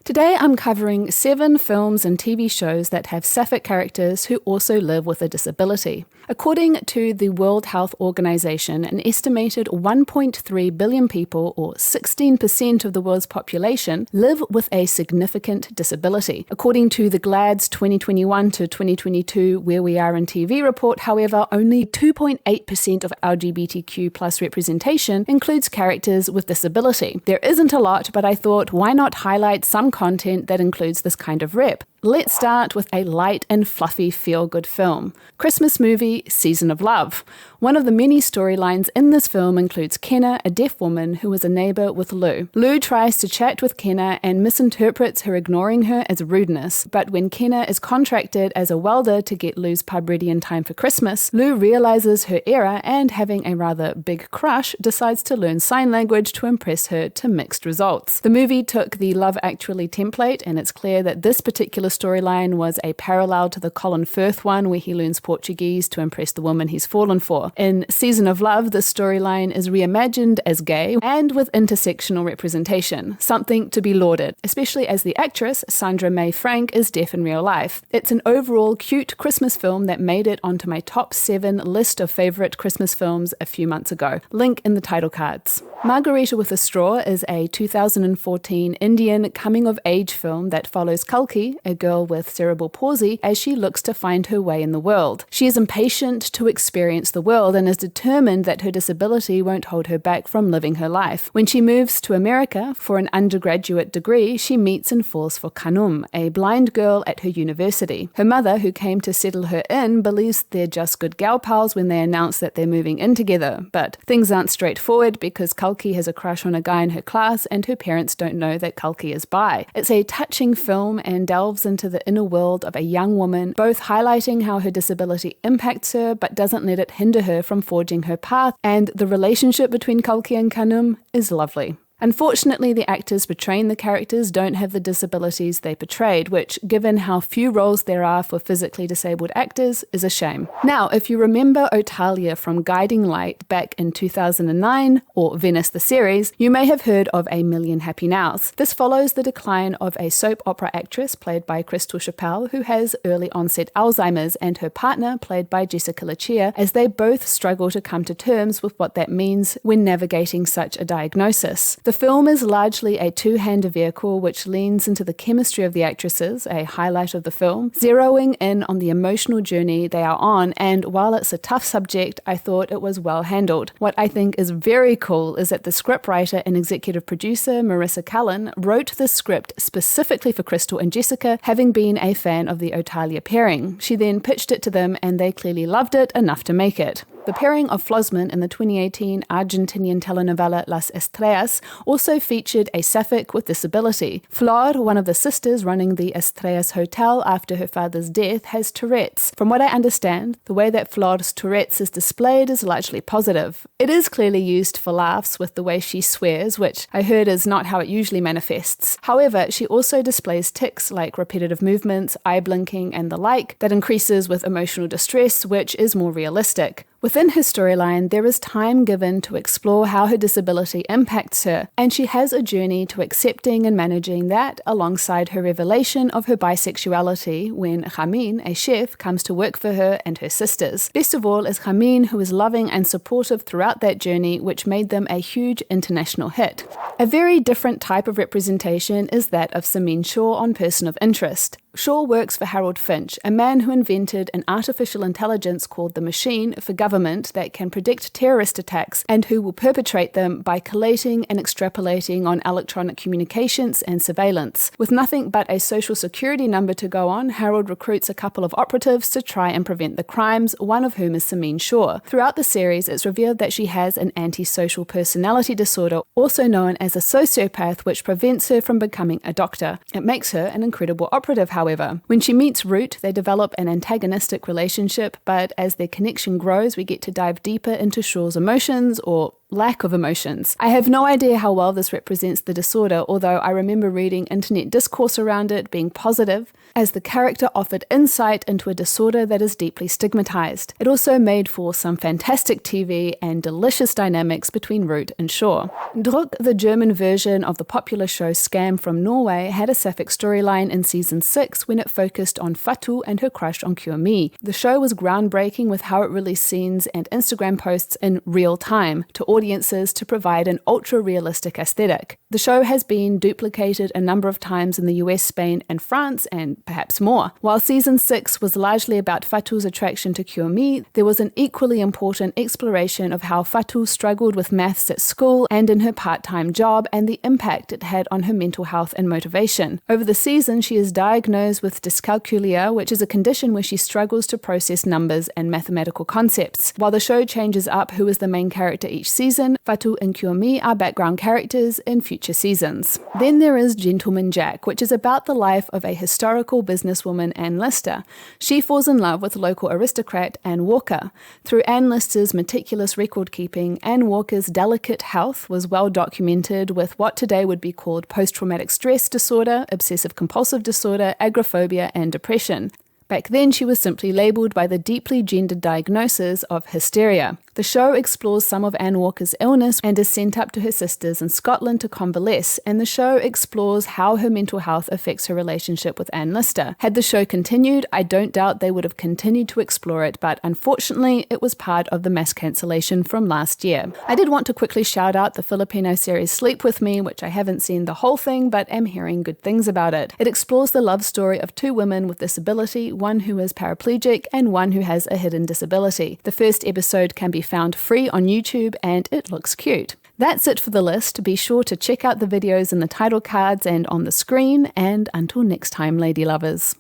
Today I'm covering 7 films and TV shows that have sapphic characters who also live with a disability. According to the World Health Organization, an estimated 1.3 billion people, or 16% of the world's population, live with a significant disability. According to the GLAAD's 2021 to 2022 Where We Are in TV report, however, only 2.8% of LGBTQ+ representation includes characters with disability. There isn't a lot, but I thought, why not highlight some content that includes this kind of rep? Let's start with a light and fluffy feel-good film. Christmas movie, Season of Love. One of the many storylines in this film includes Kenna, a deaf woman who is a neighbour with Lou. Lou tries to chat with Kenna and misinterprets her ignoring her as rudeness, but when Kenna is contracted as a welder to get Lou's pub ready in time for Christmas, Lou realises her error and, having a rather big crush, decides to learn sign language to impress her to mixed results. The movie took the Love Actually template, and it's clear that this particular storyline was a parallel to the Colin Firth one where he learns Portuguese to impress the woman he's fallen for. In Season of Love, the storyline is reimagined as gay and with intersectional representation, something to be lauded, especially as the actress Sandra May Frank is deaf in real life. It's an overall cute Christmas film that made it onto my top 7 list of favourite Christmas films a few months ago. Link in the title cards. Margarita with a Straw is a 2014 Indian coming-of-age film that follows Kalki, a girl with cerebral palsy, as she looks to find her way in the world. She is impatient to experience the world and is determined that her disability won't hold her back from living her life. When she moves to America for an undergraduate degree, she meets and falls for Kanum, a blind girl at her university. Her mother, who came to settle her in, believes they're just good gal pals when they announce that they're moving in together. But things aren't straightforward because Kalki has a crush on a guy in her class and her parents don't know that Kalki is bi. It's a touching film and delves into the inner world of a young woman, both highlighting how her disability impacts her but doesn't let it hinder her from forging her path, and the relationship between Kalki and Kanum is lovely. Unfortunately, the actors portraying the characters don't have the disabilities they portrayed, which, given how few roles there are for physically disabled actors, is a shame. Now, if you remember Otalia from Guiding Light back in 2009, or Venice the series, you may have heard of A Million Happy Nows. This follows the decline of a soap opera actress played by Crystal Chappelle, who has early onset Alzheimer's, and her partner, played by Jessica Lucia, as they both struggle to come to terms with what that means when navigating such a diagnosis. The film is largely a two-hander vehicle which leans into the chemistry of the actresses, a highlight of the film, zeroing in on the emotional journey they are on, and while it's a tough subject, I thought it was well handled. What I think is very cool is that the scriptwriter and executive producer, Marissa Cullen, wrote the script specifically for Crystal and Jessica, having been a fan of the Otalia pairing. She then pitched it to them and they clearly loved it enough to make it. The pairing of Flosman in the 2018 Argentinian telenovela Las Estrellas also featured a sapphic with disability. Flor, one of the sisters running the Estrellas hotel after her father's death, has Tourette's. From what I understand, the way that Flor's Tourette's is displayed is largely positive. It is clearly used for laughs with the way she swears, which I heard is not how it usually manifests. However, she also displays tics like repetitive movements, eye blinking, and the like that increases with emotional distress, which is more realistic. Within her storyline, there is time given to explore how her disability impacts her, and she has a journey to accepting and managing that alongside her revelation of her bisexuality when Jamin, a chef, comes to work for her and her sisters. Best of all is Jamin, who is loving and supportive throughout that journey, which made them a huge international hit. A very different type of representation is that of Samin Shaw on Person of Interest. Shaw works for Harold Finch, a man who invented an artificial intelligence called the Machine for government that can predict terrorist attacks and who will perpetrate them by collating and extrapolating on electronic communications and surveillance. With nothing but a social security number to go on, Harold recruits a couple of operatives to try and prevent the crimes, one of whom is Samin Shaw. Throughout the series, it's revealed that she has an antisocial personality disorder, also known as a sociopath, which prevents her from becoming a doctor. It makes her an incredible operative, however. When she meets Root, they develop an antagonistic relationship, but as their connection grows, we get to dive deeper into Shaw's emotions, or lack of emotions. I have no idea how well this represents the disorder, although I remember reading internet discourse around it being positive, as the character offered insight into a disorder that is deeply stigmatized. It also made for some fantastic TV and delicious dynamics between Root and Shaw. Druck, the German version of the popular show Scam from Norway, had a sapphic storyline in season 6 when it focused on Fatu and her crush on Kyumi. The show was groundbreaking with how it released scenes and Instagram posts in real time to audiences to provide an ultra-realistic aesthetic. The show has been duplicated a number of times in the US, Spain, and France, and perhaps more. While season 6 was largely about Fatu's attraction to Kyumi, there was an equally important exploration of how Fatu struggled with maths at school and in her part-time job, and the impact it had on her mental health and motivation. Over the season, she is diagnosed with dyscalculia, which is a condition where she struggles to process numbers and mathematical concepts. While the show changes up who is the main character each season, Fatu and Kyumi are background characters in future seasons. Then there is Gentleman Jack, which is about the life of a historical businesswoman, Anne Lister. She falls in love with local aristocrat Anne Walker. Through Anne Lister's meticulous record-keeping, Anne Walker's delicate health was well documented with what today would be called post-traumatic stress disorder, obsessive-compulsive disorder, agoraphobia, and depression. Back then, she was simply labelled by the deeply gendered diagnosis of hysteria. The show explores some of Anne Walker's illness and is sent up to her sisters in Scotland to convalesce, and the show explores how her mental health affects her relationship with Anne Lister. Had the show continued, I don't doubt they would have continued to explore it, but unfortunately, it was part of the mass cancellation from last year. I did want to quickly shout out the Filipino series Sleep With Me, which I haven't seen the whole thing, but am hearing good things about it. It explores the love story of two women with disability, one who is paraplegic and one who has a hidden disability. The first episode can be found free on YouTube and it looks cute. That's it for the list. Be sure to check out the videos in the title cards and on the screen, and until next time, lady lovers.